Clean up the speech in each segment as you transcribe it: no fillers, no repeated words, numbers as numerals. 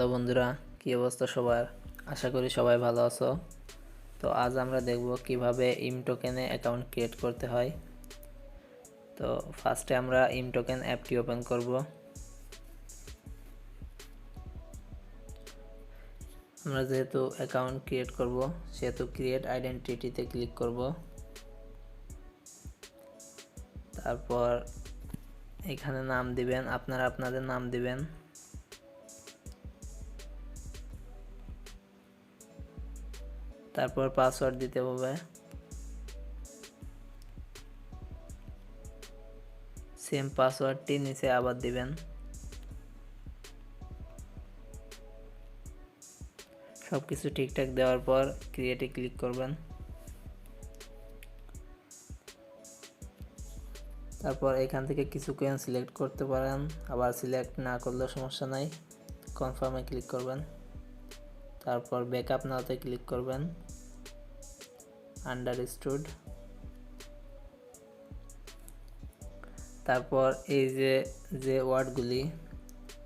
Hello বন্ধুরা, কি অবস্থা সবার? আশা করি সবাই ভালো আছো। তো আজ আমরা দেখব কিভাবে imtoken-এ অ্যাকাউন্ট ক্রিয়েট করতে হয়। তো ফার্স্টে আমরা imtoken অ্যাপটি ওপেন করব। আমরা যেহেতু অ্যাকাউন্ট ক্রিয়েট করব সেহেতু ক্রিয়েট আইডেন্টিটিতে ক্লিক করব। তারপর এখানে নাম দিবেন, আপনারা আপনাদের নাম দিবেন। তারপর পাসওয়ার্ড দিতে হবে। সেম পাসওয়ার্ডটি নিচে আবার দিবেন। সবকিছু ঠিকঠাক দেওয়ার পর ক্রিয়েটে ক্লিক করবেন। তারপর এখান থেকে কিছু কয়েন সিলেক্ট করতে পারেন, আবার সিলেক্ট না করলেও সমস্যা নাই। কনফার্মে ক্লিক করবেন। তারপর ব্যাকআপ নাওতে ক্লিক করবেন। আন্ডারস্টুড। তারপর এই যে ওয়ার্ডগুলি,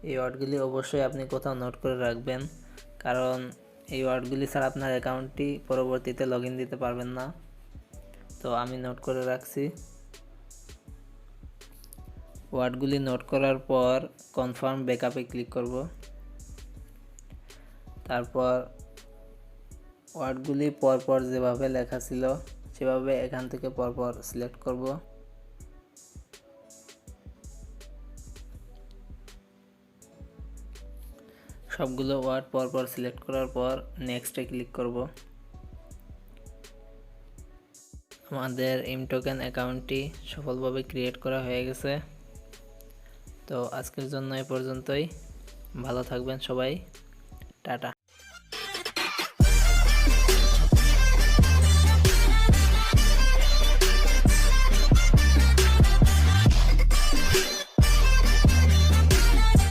এই ওয়ার্ডগুলি অবশ্যই আপনি কোথাও নোট করে রাখবেন, কারণ এই ওয়ার্ডগুলি ছাড়া আপনার অ্যাকাউন্টটি পরবর্তীতে লগ ইন দিতে পারবেন না। তো আমি নোট করে রাখছি। ওয়ার্ডগুলি নোট করার পর কনফার্ম ব্যাকআপে ক্লিক করব। তারপর ওয়ার্ডগুলি পরপর যেভাবে লেখা ছিল সেভাবে এখান থেকে পরপর সিলেক্ট করব। সবগুলো ওয়ার্ড পরপর সিলেক্ট করার পর নেক্সটে ক্লিক করব। আমাদের imtoken অ্যাকাউন্টটি সফলভাবে ক্রিয়েট করা হয়ে গেছে। তো আজকের জন্য এ পর্যন্তই। ভালো থাকবেন সবাই। টাটা।